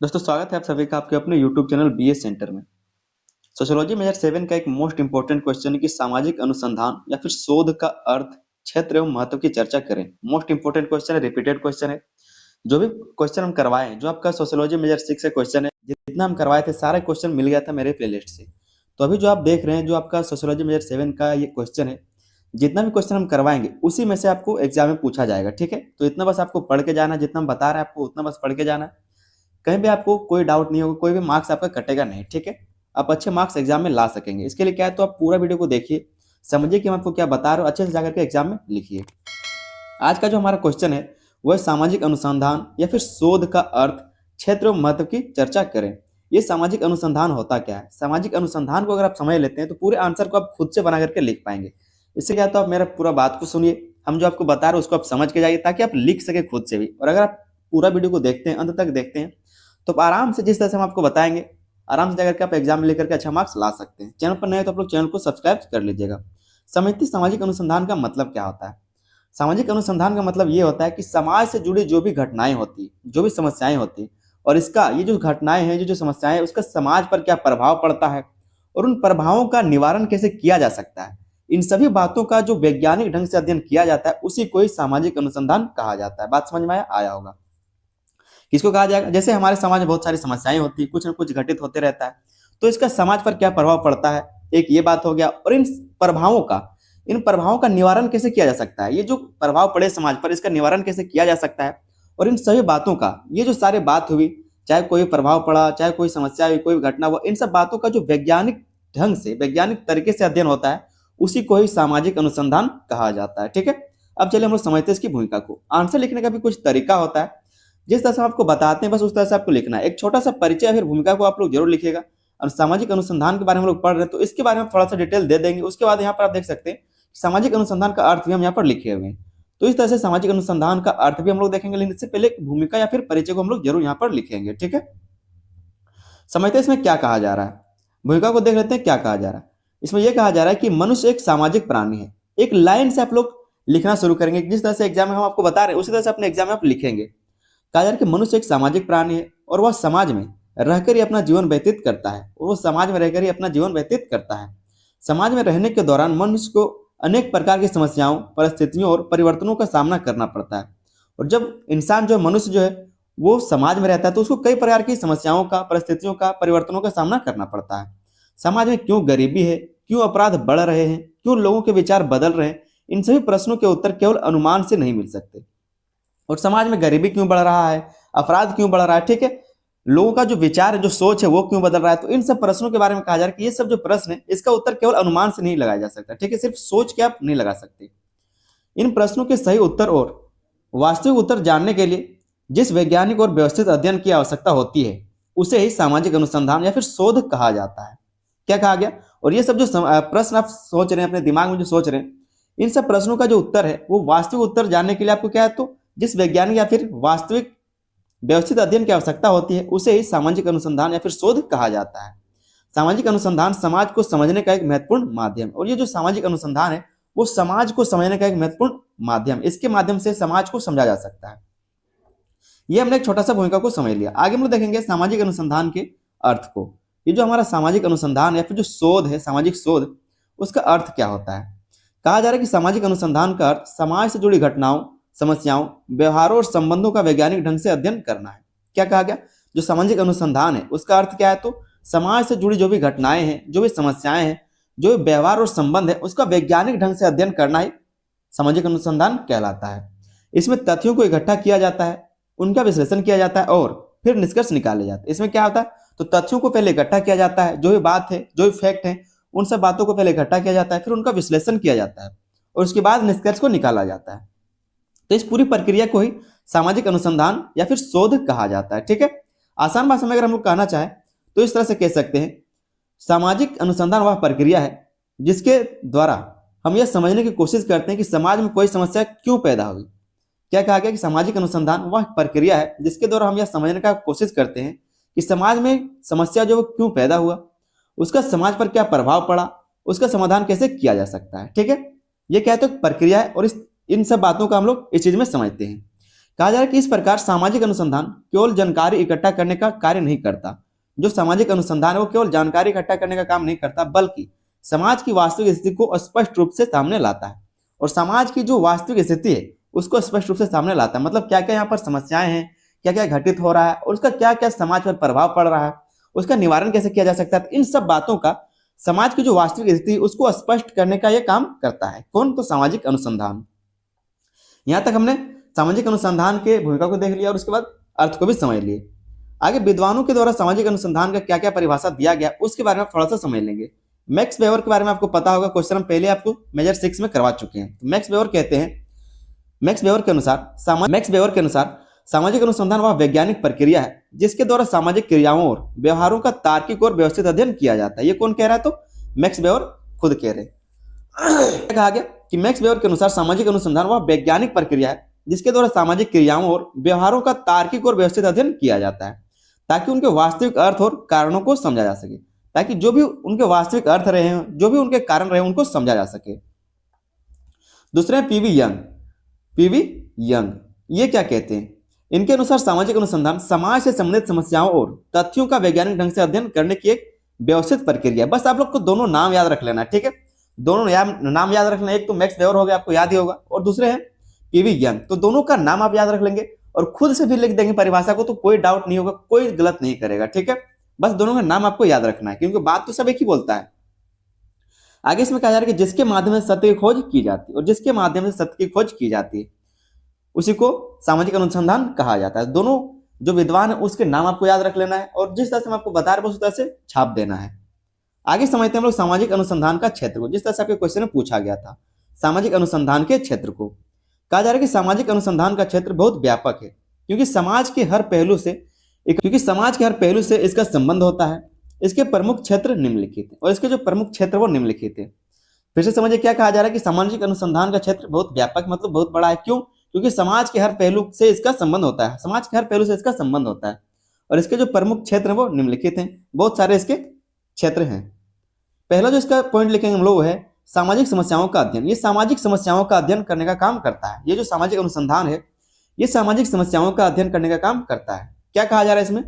दोस्तों स्वागत है आप सभी का आपके अपने YouTube चैनल बीएस सेंटर में। सोशियोलॉजी मेजर 7 का एक मोस्ट इंपोर्टेंट क्वेश्चन है कि सामाजिक अनुसंधान या फिर शोध का अर्थ, क्षेत्र एवं महत्व की चर्चा करें। मोस्ट इंपोर्टेंट क्वेश्चन है, रिपीटेड क्वेश्चन है। जो भी क्वेश्चन हम करवाए, जो आपका सोशियोलॉजी मेजर 6 का क्वेश्चन है, जितना हम करवाए थे सारे क्वेश्चन मिल गया था मेरे प्लेलिस्ट से। तो अभी जो आप देख रहे हैं, जो आपका सोशियोलॉजी मेजर 7 का ये क्वेश्चन है, जितना भी क्वेश्चन हम करवाएंगे उसी में से आपको एग्जाम में पूछा जाएगा। ठीक है, तो इतना बस आपको पढ़ के जाना है, जितना हम बता रहे हैं आपको उतना बस पढ़ के जाना है। कहीं भी आपको कोई डाउट नहीं होगा, कोई भी मार्क्स आपका कटेगा नहीं। ठीक है, आप अच्छे मार्क्स एग्जाम में ला सकेंगे। इसके लिए क्या है, तो आप पूरा वीडियो को देखिए, समझिए कि हम आपको क्या बता रहे हो, अच्छे से जाकर के एग्जाम में लिखिए। आज का जो हमारा क्वेश्चन है वह सामाजिक अनुसंधान या फिर शोध का अर्थ, क्षेत्र और महत्व की चर्चा करें। ये सामाजिक अनुसंधान होता क्या है? सामाजिक अनुसंधान को अगर आप समझ लेते हैं तो पूरे आंसर को आप खुद से बना करके लिख पाएंगे। इससे क्या, तो आप मेरा पूरा बात को सुनिए, हम जो आपको बता रहे हैं उसको आप समझ के जाइए, ताकि आप लिख सके खुद से भी। और अगर आप पूरा वीडियो को देखते हैं, अंत तक देखते हैं, तो आराम से जिस तरह से हम आपको बताएंगे, आराम से जाकर के आप एग्जाम में लेकर के अच्छा मार्क्स ला सकते हैं। चैनल पर नए तो आप लोग चैनल को सब्सक्राइब कर लीजिएगा। समझते सामाजिक अनुसंधान का मतलब क्या होता है। सामाजिक अनुसंधान का मतलब ये होता है कि समाज से जुड़ी जो भी घटनाएं होती, जो भी समस्याएं होती, और इसका ये जो घटनाएं हैं, जो समस्याएं हैं, उसका समाज पर क्या प्रभाव पड़ता है और उन प्रभावों का निवारण कैसे किया जा सकता है, इन सभी बातों का जो वैज्ञानिक ढंग से अध्ययन किया जाता है उसी को ही सामाजिक अनुसंधान कहा जाता है। बात समझ में आया होगा? किसको कहा जाएगा? जैसे हमारे समाज में बहुत सारी समस्याएं होती, कुछ न कुछ घटित होते रहता है, तो इसका समाज पर क्या प्रभाव पड़ता है, एक ये बात हो गया। और इन प्रभावों का निवारण कैसे किया जा सकता है, ये जो प्रभाव पड़े समाज पर, इसका निवारण कैसे किया जा सकता है। और इन सभी बातों का, ये जो सारी बात हुई, चाहे कोई प्रभाव पड़ा, चाहे कोई समस्या हुई, कोई घटना हुआ, इन सब बातों का जो वैज्ञानिक ढंग से, वैज्ञानिक तरीके से अध्ययन होता है, उसी को ही सामाजिक अनुसंधान कहा जाता है। ठीक है, अब चलिए हम लोग समझते हैं इसकी भूमिका को। आंसर लिखने का भी कुछ तरीका होता है, जिस तरह से हम आपको बताते हैं बस उस तरह से आपको लिखना है। एक छोटा सा परिचय या फिर भूमिका को आप लोग जरूर लिखिएगा। और सामाजिक अनुसंधान के बारे में हम लोग पढ़ रहे हैं, तो इसके बारे में थोड़ा सा डिटेल दे देंगे। उसके बाद यहाँ पर आप देख सकते हैं सामाजिक अनुसंधान का अर्थ भी हम यहाँ पर लिखे हुए हैं। तो इस तरह से सामाजिक अनुसंधान का अर्थ भी हम लोग देखेंगे, लेकिन इससे पहले भूमिका या फिर परिचय को हम लोग जरूर यहाँ पर लिखेंगे। ठीक है, समझते हैं इसमें क्या कहा जा रहा है। भूमिका को देख लेते हैं क्या कहा जा रहा है। इसमें यह कहा जा रहा है कि मनुष्य एक सामाजिक प्राणी है। एक लाइन से आप लोग लिखना शुरू करेंगे, जिस तरह से एग्जाम में हम आपको बता रहे हैं उसी तरह से अपने एग्जाम में आप लिखेंगे। कहा जा रहा है कि मनुष्य एक सामाजिक प्राणी है और वह समाज में रहकर ही अपना जीवन व्यतीत करता है, और वह समाज में रहकर ही अपना जीवन व्यतीत करता है। समाज में रहने के दौरान मनुष्य को अनेक प्रकार की समस्याओं, परिस्थितियों और परिवर्तनों का सामना करना पड़ता है। और जब इंसान जो मनुष्य जो है वो समाज में रहता है, तो उसको कई प्रकार की समस्याओं का, परिस्थितियों का, परिवर्तनों का सामना करना पड़ता है। समाज में क्यों गरीबी है, क्यों अपराध बढ़ रहे हैं, क्यों लोगों के विचार बदल रहे हैं, इन सभी प्रश्नों के उत्तर केवल अनुमान से नहीं मिल सकते। और समाज में गरीबी क्यों बढ़ रहा है, अपराध क्यों बढ़ रहा है, ठीक है, लोगों का जो विचार है, जो सोच है, वो क्यों बदल रहा है, तो इन सब प्रश्नों के बारे में कहा जा रहा है कि ये सब जो प्रश्न है इसका उत्तर केवल अनुमान से नहीं लगाया जा सकता। ठीक है, सिर्फ सोच के आप नहीं लगा सकते। इन प्रश्नों के सही उत्तर और वास्तविक उत्तर जानने के लिए जिस वैज्ञानिक और व्यवस्थित अध्ययन की आवश्यकता होती है उसे ही सामाजिक अनुसंधान या फिर शोध कहा जाता है। क्या कहा गया? और ये सब जो प्रश्न आप सोच रहे हैं, अपने दिमाग में जो सोच रहे हैं, इन सब प्रश्नों का जो उत्तर है वो वास्तविक उत्तर जानने के लिए आपको क्या है, तो जिस वैज्ञानिक या फिर वास्तविक व्यवस्थित अध्ययन की आवश्यकता होती है उसे ही सामाजिक अनुसंधान या फिर शोध कहा जाता है। सामाजिक अनुसंधान समाज को समझने का एक महत्वपूर्ण माध्यम, और ये जो सामाजिक अनुसंधान है वो समाज को समझने का एक महत्वपूर्ण माध्यम, इसके माध्यम से समाज को समझा जा सकता है। ये हमने एक छोटा सा भूमिका को समझ लिया। आगे हम लोग देखेंगे सामाजिक अनुसंधान के अर्थ को। ये जो हमारा सामाजिक अनुसंधान या फिर जो शोध है, सामाजिक शोध, उसका अर्थ क्या होता है। कहा जा रहा है कि सामाजिक अनुसंधान का अर्थ समाज से जुड़ी घटनाओं, समस्याओं, व्यवहारों और संबंधों का वैज्ञानिक ढंग से अध्ययन करना है। क्या कहा गया? जो सामाजिक अनुसंधान है उसका अर्थ क्या है, तो समाज से जुड़ी जो भी घटनाएं हैं, जो भी समस्याएं हैं, जो भी व्यवहार और संबंध है, उसका वैज्ञानिक ढंग से अध्ययन करना ही सामाजिक अनुसंधान कहलाता है। इसमें तथ्यों को इकट्ठा किया जाता है, उनका विश्लेषण किया जाता है और फिर निष्कर्ष निकाले जाते हैं। इसमें क्या होता है, तो तथ्यों को पहले इकट्ठा किया जाता है, जो भी बात है, जो भी फैक्ट है, उन सब बातों को पहले इकट्ठा किया जाता है, फिर उनका विश्लेषण किया जाता है और उसके बाद निष्कर्ष को निकाला जाता है। तो इस पूरी प्रक्रिया को ही सामाजिक अनुसंधान या फिर शोध कहा जाता है। ठीक है, आसान भाषा में अगर हम लोग कहना चाहें तो इस तरह से कह सकते हैं, सामाजिक अनुसंधान वह प्रक्रिया है जिसके द्वारा हम यह समझने की कोशिश करते हैं कि समाज में कोई समस्या क्यों पैदा हुई। क्या कहा गया? कि सामाजिक अनुसंधान वह प्रक्रिया है जिसके द्वारा हम यह समझने का कोशिश करते हैं कि समाज में समस्या जो क्यों पैदा हुआ, उसका समाज पर क्या प्रभाव पड़ा, उसका समाधान कैसे किया जा सकता है। ठीक है, ये क्या है, तो प्रक्रिया है, और इन सब बातों का हम लोग इस चीज में समझते हैं। कहा जा रहा है कि इस प्रकार सामाजिक अनुसंधान केवल जानकारी इकट्ठा करने का कार्य नहीं करता। जो सामाजिक अनुसंधान है वो केवल जानकारी इकट्ठा करने का काम नहीं करता, बल्कि समाज की वास्तविक स्थिति को स्पष्ट रूप से सामने लाता है। और समाज की जो वास्तविक स्थिति है उसको स्पष्ट रूप से सामने लाता है, मतलब क्या क्या यहाँ पर समस्याएं हैं, क्या क्या घटित हो रहा है और उसका क्या क्या समाज पर प्रभाव पड़ रहा है, उसका निवारण कैसे किया जा सकता है। इन सब बातों का समाज की जो वास्तविक स्थिति उसको स्पष्ट करने का यह काम करता है। कौन? तो सामाजिक अनुसंधान। यहां तक हमने सामाजिक अनुसंधान के भूमिका को देख लिया और उसके बाद अर्थ को भी समझ लिए। आगे विद्वानों के द्वारा सामाजिक अनुसंधान का क्या क्या परिभाषा दिया गया उसके बारे में थोड़ा सा समझ लेंगे। मैक्स वेबर के बारे में आपको पता होगा, क्वेश्चन हम पहले आपको मेजर 6 में करवा चुके हैं। तो मैक्स वेबर कहते हैं, मैक्स वेबर के अनुसार सामाजिक अनुसंधान वह वैज्ञानिक प्रक्रिया है जिसके द्वारा सामाजिक क्रियाओं और व्यवहारों का तार्किक और व्यवस्थित अध्ययन किया जाता है। ये कौन कह रहा है? तो मैक्स वेबर खुद कह रहे हैं। कहा गया कि मैक्स वेबर के अनुसार सामाजिक अनुसंधान वह वैज्ञानिक प्रक्रिया है जिसके द्वारा सामाजिक क्रियाओं और व्यवहारों का तार्किक और व्यवस्थित अध्ययन किया जाता है ताकि उनके वास्तविक अर्थ और कारणों को समझा जा सके, ताकि जो भी उनके वास्तविक अर्थ रहे हैं, जो भी उनके कारण रहे उनको समझा जा सके। दूसरे हैं पीवी यंग। ये क्या कहते हैं? इनके अनुसार सामाजिक अनुसंधान समाज से संबंधित समस्याओं और तथ्यों का वैज्ञानिक ढंग से अध्ययन करने की एक व्यवस्थित प्रक्रिया है। बस आप लोग को दोनों नाम याद रख लेना, ठीक है? दोनों नाम याद रखना, एक तो मैक्स वेबर हो गया, आपको याद ही होगा, और दूसरे हैं पीवी यंग। तो दोनों का नाम आप याद रख लेंगे और खुद से भी लिख देंगे परिभाषा को, तो कोई डाउट नहीं होगा, कोई गलत नहीं करेगा, ठीक है? बस दोनों का नाम आपको याद रखना है क्योंकि बात तो सब एक ही बोलता है। आगे इसमें कहा जा रहा है कि जिसके माध्यम से सत्य की खोज की जाती है, और जिसके माध्यम से सत्य की खोज की जाती है उसी को सामाजिक अनुसंधान कहा जाता है। दोनों जो विद्वान है उसके नाम आपको याद रख लेना है और जिस तरह से मैं आपको बता रहा हूं उस तरह से छाप देना है। आगे समझते हैं हम लोग सामाजिक अनुसंधान का क्षेत्र को। जिस तरह से आपके क्वेश्चन में पूछा गया था सामाजिक अनुसंधान के क्षेत्र को, कहा जा रहा है कि सामाजिक अनुसंधान का क्षेत्र बहुत व्यापक है क्योंकि समाज के हर पहलू से इसका संबंध होता है। इसके प्रमुख क्षेत्र निम्नलिखित है, और इसके जो प्रमुख क्षेत्र वो निम्नलिखित है। फिर से समझिए क्या कहा जा रहा है कि सामाजिक अनुसंधान का क्षेत्र बहुत व्यापक मतलब बहुत बड़ा है। क्यों? क्योंकि समाज के हर पहलू से इसका संबंध होता है, और इसके जो प्रमुख क्षेत्र हैं वो निम्नलिखित हैं। बहुत सारे इसके क्षेत्र हैं। पहला जो इसका पॉइंट लिखेंगे हम लोग है सामाजिक समस्याओं का अध्ययन। ये सामाजिक समस्याओं का अध्ययन करने का काम करता है। ये जो सामाजिक अनुसंधान है ये सामाजिक समस्याओं का अध्ययन करने का काम करता है। क्या कहा जा रहा है इसमें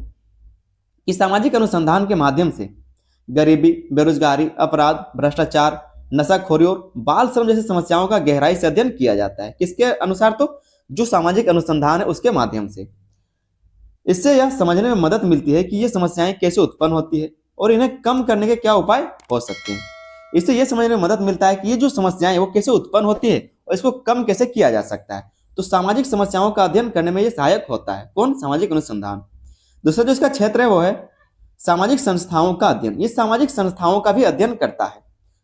कि सामाजिक अनुसंधान के माध्यम से गरीबी, बेरोजगारी, अपराध, भ्रष्टाचार, नशाखोरी और बाल श्रम जैसी समस्याओं का गहराई से अध्ययन किया जाता है। किसके अनुसार? तो जो सामाजिक अनुसंधान है उसके माध्यम से। इससे यह समझने में मदद मिलती है कि ये समस्याएं कैसे उत्पन्न होती है और इन्हें कम करने के क्या उपाय हो सकते हैं। इससे यह समझने में मदद मिलता है कि ये जो समस्याएं वो कैसे उत्पन्न होती है और इसको कम कैसे किया जा सकता है। तो सामाजिक समस्याओं का अध्ययन करने में यह सहायक होता है। कौन? सामाजिक अनुसंधान। दूसरा जो इसका क्षेत्र है वो है सामाजिक संस्थाओं का अध्ययन। ये सामाजिक संस्थाओं का भी अध्ययन करता है।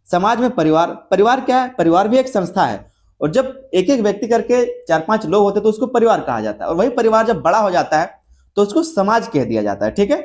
समाज में परिवार क्या है? परिवार भी एक संस्था है, और जब एक एक व्यक्ति करके 4-5 लोग होते तो उसको परिवार कहा जाता है, और वही परिवार जब बड़ा हो जाता है तो उसको समाज कह दिया जाता है, ठीक है?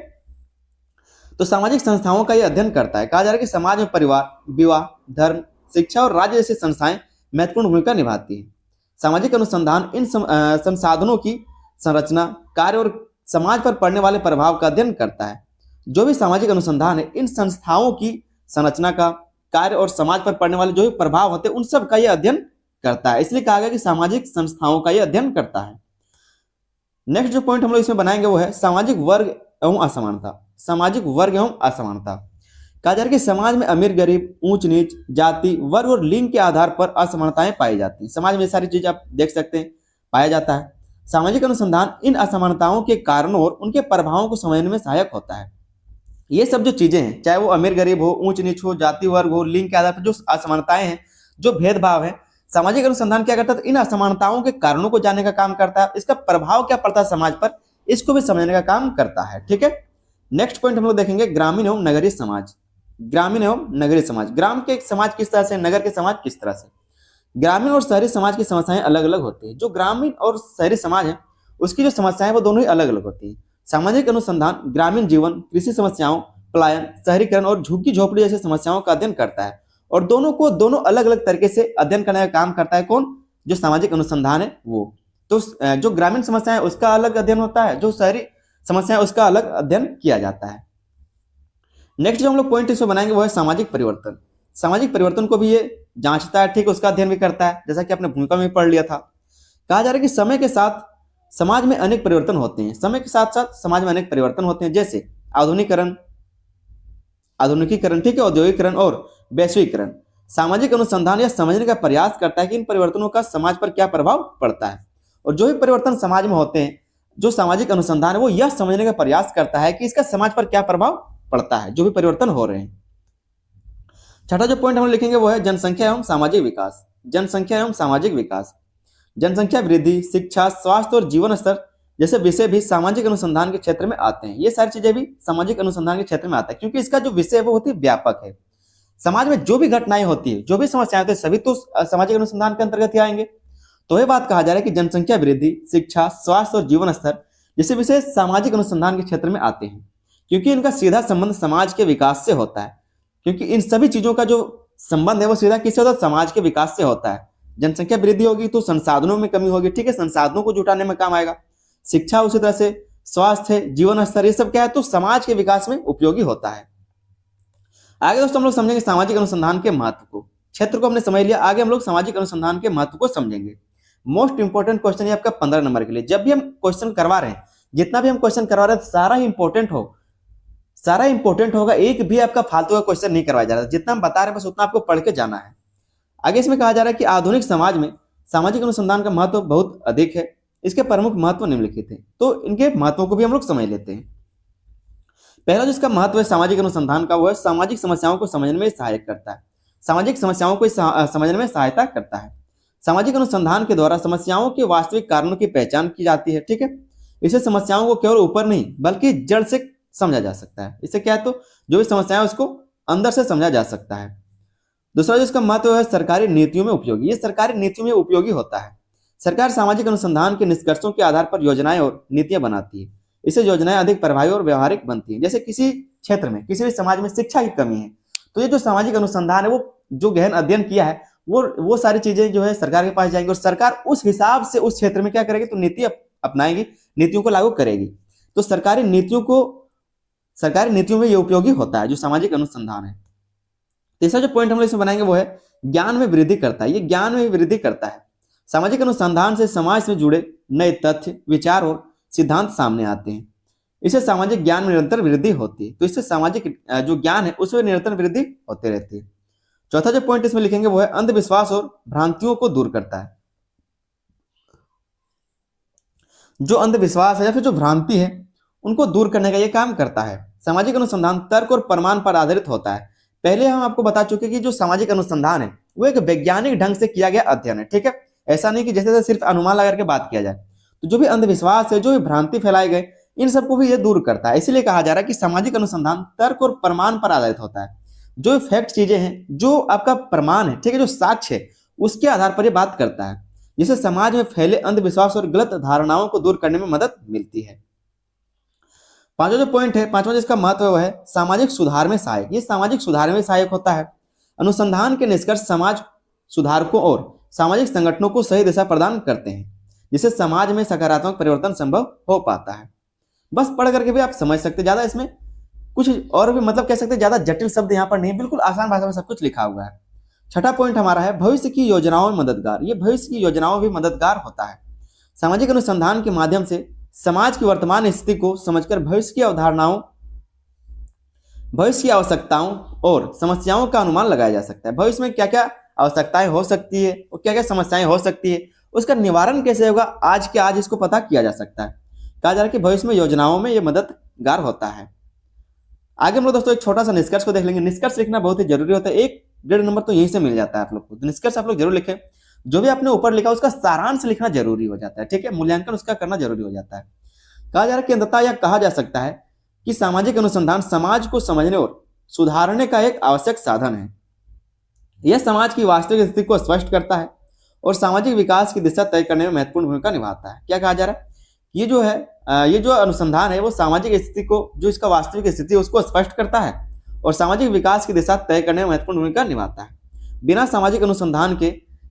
तो सामाजिक संस्थाओं का यह अध्ययन करता है। कहा जा रहा है कि समाज में परिवार, विवाह, धर्म, शिक्षा और राज्य जैसी संस्थाएं महत्वपूर्ण भूमिका निभाती हैं। सामाजिक अनुसंधान इन संसाधनों की संरचना, कार्य और समाज पर पड़ने वाले प्रभाव का अध्ययन करता है। जो भी सामाजिक अनुसंधान है इन संस्थाओं की संरचना का, कार्य और समाज पर पड़ने वाले जो भी प्रभाव होते हैं उन सब का यह अध्ययन करता है। इसलिए कहा गया कि सामाजिक संस्थाओं का यह अध्ययन करता है। नेक्स्ट जो पॉइंट हम लोग इसमें बनाएंगे वो है सामाजिक वर्ग एवं असमानता। सामाजिक वर्ग एवं असमानता। कहा जा रहा है कि समाज में अमीर गरीब, ऊंच नीच, जाति, वर्ग और लिंग के आधार पर असमानताएं पाई जाती हैं। समाज में सारी चीज आप देख सकते हैं पाया जाता है। सामाजिक अनुसंधान इन असमानताओं के कारणों और उनके प्रभावों को समझने में सहायक होता है। ये सब जो चीजें हैं, चाहे वो अमीर गरीब हो, ऊंच नीच हो, जाति वर्ग हो, लिंग के आधार पर जो असमानताएं हैं, जो भेदभाव है, सामाजिक अनुसंधान क्या करता है? इन असमानताओं के कारणों को जानने का काम करता है, इसका प्रभाव क्या पड़ता है समाज पर, इसको भी समझने का काम करता है, ठीक है? नेक्स्ट पॉइंट हम लोग देखेंगे ग्रामीण एवं नगरीय समाज। ग्रामीण एवं नगरीय समाज। ग्राम के समाज किस तरह से, नगर के समाज किस तरह से। ग्रामीण और शहरी समाज की समस्याएं अलग अलग होती है। जो ग्रामीण और शहरी समाज है उसकी जो समस्याएं वो दोनों ही अलग अलग होती है। सामाजिक अनुसंधान ग्रामीण जीवन, कृषि समस्याओं, पलायन, शहरीकरण और झुग्गी झोपड़ी जैसी समस्याओं का अध्ययन करता है, और दोनों अलग अलग तरीके से अध्ययन करने का काम करता है। कौन? जो सामाजिक अनुसंधान है वो। तो जो ग्रामीण समस्या है उसका अलग अध्ययन होता है, जो शहरी समस्या है उसका अलग अध्ययन किया जाता है। नेक्स्ट जो हम लोग पॉइंट इसमें बनाएंगे वो है सामाजिक परिवर्तन। सामाजिक परिवर्तन को भी ये जांचता है, ठीक, उसका अध्ययन भी करता है, जैसा कि आपने भूमिका में पढ़ लिया था। कहा जा रहा है कि समय के साथ समाज में अनेक परिवर्तन होते हैं, समय के साथ साथ समाज में अनेक परिवर्तन होते हैं, जैसे आधुनिकीकरण आधुनिकीकरण ठीक है, औद्योगिकरण और वैश्वीकरण। सामाजिक अनुसंधान यह समझने का प्रयास करता है कि इन परिवर्तनों का समाज पर क्या प्रभाव पड़ता है, और जो भी परिवर्तन समाज में होते हैं, जो सामाजिक अनुसंधान है वो यह समझने का प्रयास करता है कि इसका समाज पर क्या प्रभाव पड़ता है, जो भी परिवर्तन हो रहे हैं। छठा जो पॉइंट हम लिखेंगे वो है जनसंख्या एवं सामाजिक विकास। जनसंख्या एवं सामाजिक विकास, जनसंख्या वृद्धि, शिक्षा, स्वास्थ्य और जीवन स्तर जैसे विषय भी सामाजिक अनुसंधान के क्षेत्र में आते हैं। ये सारी चीजें भी सामाजिक अनुसंधान के क्षेत्र में आता है, क्योंकि इसका जो विषय है वो बहुत ही व्यापक है। समाज में जो भी घटनाएं होती है, जो भी समस्याएं होती है, सभी तो सामाजिक अनुसंधान के अंतर्गत ही आएंगे। तो ये बात कहा जा रहा है कि जनसंख्या वृद्धि, शिक्षा, स्वास्थ्य और जीवन स्तर जैसे विषय सामाजिक अनुसंधान के क्षेत्र में आते हैं, क्योंकि इनका सीधा संबंध समाज के विकास से होता है। क्योंकि इन सभी चीजों का जो संबंध है वो सीधा किससे होता है? समाज के विकास से होता है। जनसंख्या वृद्धि होगी तो संसाधनों में कमी होगी, ठीक है, संसाधनों को जुटाने में काम आएगा। शिक्षा उसी तरह से, स्वास्थ्य, जीवन स्तर, ये सब क्या है तो समाज के विकास में उपयोगी होता है। आगे दोस्तों हम लोग समझेंगे सामाजिक अनुसंधान के महत्व को। क्षेत्र को हमने समझ लिया, आगे हम लोग सामाजिक अनुसंधान के महत्व को समझेंगे। मोस्ट इंपोर्टेंट क्वेश्चन है आपका 15 नंबर के लिए। जब भी हम क्वेश्चन करवा रहे हैं, जितना भी हम क्वेश्चन करवा रहे हैं, सारा इंपॉर्टेंट होगा, एक भी आपका फालतू का क्वेश्चन नहीं करवाया जा रहा है। जितना हम बता रहे हैं बस उतना आपको पढ़ के जाना है। आगे इसमें कहा जा रहा है कि आधुनिक समाज में सामाजिक अनुसंधान का महत्व बहुत अधिक है। इसके प्रमुख महत्व निम्नलिखित हैं, तो इनके महत्वों को भी हम लोग समझ लेते हैं। पहला जिसका महत्व है सामाजिक अनुसंधान का, वो है सामाजिक समस्याओं को समझने में सहायक करता है। सामाजिक समस्याओं को समझने में सहायता करता है। सामाजिक अनुसंधान के द्वारा समस्याओं के वास्तविक कारणों की पहचान की जाती है, ठीक है। इससे समस्याओं को केवल ऊपर नहीं बल्कि जड़ से समझा जा सकता है। इससे क्या है तो जो भी समस्या है उसको अंदर से समझा जा सकता है। दूसरा जिसका महत्व है सरकारी नीतियों में उपयोगी। ये सरकारी नीतियों में उपयोगी होता है। सरकार सामाजिक अनुसंधान के निष्कर्षों के आधार पर योजनाएं और नीतियां बनाती है। इससे योजनाएं अधिक प्रभावी और व्यवहारिक बनती हैं। जैसे किसी क्षेत्र में, किसी भी समाज में शिक्षा की कमी है, तो ये जो सामाजिक अनुसंधान है वो जो गहन अध्ययन किया है वो सारी चीजें जो है सरकार के पास जाएंगी, और सरकार उस हिसाब से उस क्षेत्र में क्या करेगी तो नीति अपनाएगी, नीतियों को लागू करेगी। तो सरकारी नीतियों में ये उपयोगी होता है जो सामाजिक अनुसंधान है। तीसरा जो पॉइंट हम लोग इसमें बनाएंगे वो है ज्ञान में वृद्धि करता है। ये ज्ञान में वृद्धि करता है। सामाजिक अनुसंधान से समाज से जुड़े नए तथ्य, विचार और सिद्धांत सामने आते हैं। इससे सामाजिक ज्ञान में निरंतर वृद्धि होती है। तो इससे सामाजिक जो ज्ञान है उसमें निरंतर वृद्धि होती रहती है। चौथा जो पॉइंट इसमें लिखेंगे वो है अंधविश्वास और भ्रांतियों को दूर करता है। जो अंधविश्वास है या फिर जो भ्रांति है उनको दूर करने का ये काम करता है। सामाजिक अनुसंधान तर्क और प्रमाण पर आधारित होता है। पहले हम आपको बता चुके कि जो सामाजिक अनुसंधान है वो एक वैज्ञानिक ढंग से किया गया अध्ययन है, ठीक है। ऐसा नहीं कि जैसे सिर्फ अनुमान लगा करके बात किया जाए। तो जो भी अंधविश्वास है, जो भी भ्रांति फैलाए गए, इन सबको भी ये दूर करता है। इसीलिए कहा जा रहा है कि सामाजिक अनुसंधान तर्क और प्रमाण पर आधारित होता है। जो फैक्ट चीजें हैं, जो आपका प्रमाण है, ठीक है, जो साक्ष्य है, उसके आधार पर ये बात करता है, जिससे समाज में फैले अंधविश्वास और गलत धारणाओं को दूर करने में मदद मिलती है। पांचवा जो पॉइंट है, पांचवा जिसका महत्व है सामाजिक सुधार में सहायक। ये सामाजिक सुधार में सहायक होता है। अनुसंधान के निष्कर्ष समाज सुधारकों और सामाजिक संगठनों को सही दिशा प्रदान करते हैं, जिससे समाज में सकारात्मक परिवर्तन संभव हो पाता है। बस पढ़ करके भी आप समझ सकते, ज्यादा इसमें कुछ और भी मतलब कह सकते ज्यादा जटिल शब्द यहाँ पर नहीं, बिल्कुल आसान भाषा में सब कुछ लिखा हुआ है। छठा पॉइंट हमारा है भविष्य की योजनाओं में मददगार। ये भविष्य की योजनाओं भी मददगार होता है। सामाजिक अनुसंधान के माध्यम से समाज की वर्तमान स्थिति को समझकर भविष्य की अवधारणाओं, भविष्य की आवश्यकताओं और समस्याओं का अनुमान लगाया जा सकता है। भविष्य में क्या क्या आवश्यकताएं हो सकती है और क्या क्या समस्याएं हो सकती है, उसका निवारण कैसे होगा, आज के आज इसको पता किया जा सकता है। कहा जा रहा है कि भविष्य में योजनाओं में यह मददगार होता है। आगे हम लोग दोस्तों एक छोटा सा निष्कर्ष को देख लेंगे। निष्कर्ष लिखना बहुत ही जरूरी होता है। 1-1.5 नंबर तो यहीं से मिल जाता है आप लोग को। तो निष्कर्ष आप लोग जरूर लिखें। जो भी आपने ऊपर लिखा उसका सारांश लिखना जरूरी हो जाता है, ठीक है, मूल्यांकन उसका करना जरूरी हो जाता है। कहा जा रहा है कि अंततः यह कहा जा सकता है कि सामाजिक अनुसंधान समाज को समझने और सुधारने का एक आवश्यक साधन है। यह समाज की वास्तविक स्थिति को स्पष्ट करता है और सामाजिक विकास की दिशा तय करने में महत्वपूर्ण भूमिका निभाता है। क्या कहा जा रहा है, ये जो अनुसंधान है वो सामाजिक स्थिति को, जो इसका वास्तविक स्थिति है उसको स्पष्ट करता है और सामाजिक विकास की दिशा तय करने में महत्वपूर्ण भूमिका निभाता है। बिना सामाजिक अनुसंधान के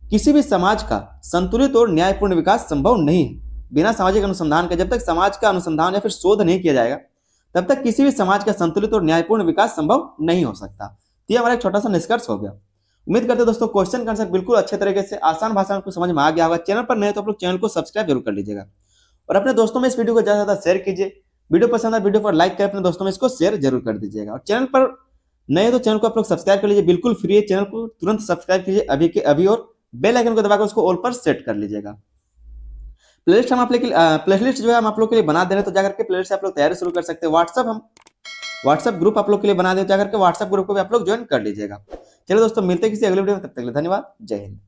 किसी भी समाज का संतुलित और न्यायपूर्ण विकास संभव नहीं है। बिना सामाजिक अनुसंधान के, जब तक समाज का अनुसंधान या फिर शोध नहीं किया जाएगा, तब तक किसी भी समाज का संतुलित और न्यायपूर्ण विकास संभव नहीं हो सकता। तो ये हमारा एक छोटा सा निष्कर्ष हो गया। उम्मीद करते हैं दोस्तों क्वेश्चन का आंसर बिल्कुल अच्छे तरीके से आसान भाषा में समझ में आ गया होगा। चैनल पर नए तो आप लोग चैनल को सब्सक्राइब जरूर कर लीजिएगा और अपने दोस्तों में इस वीडियो को ज्यादा से ज्यादा शेयर कीजिए। वीडियो पसंद है वीडियो पर लाइक कर अपने दोस्तों में इसको शेयर जरूर कर दीजिएगा। और चैनल पर नए तो चैनल को आप लोग सब्सक्राइब कर लीजिए, बिल्कुल फ्री है। चैनल को तुरंत सब्सक्राइब कीजिए अभी के अभी और बेल आइकन को दबाकर उसको ऑल पर सेट कर लीजिएगा। प्लेलिस्ट हम आप लोग प्लेलिस्ट जो है हम आप लोग के लिए बना दे रहे हैं, तो जाकर के प्लेलिस्ट आप लोग तैयारी शुरू कर सकते हैं। व्हाट्सएप ग्रुप आप लोग के लिए बना दे, जाकर के व्हाट्सएप ग्रुप को भी आप लोग ज्वाइन कर लीजिएगा। चलिए दोस्तों, मिलते हैं किसी अगले वीडियो में, तब तक के लिए धन्यवाद। जय हिंद।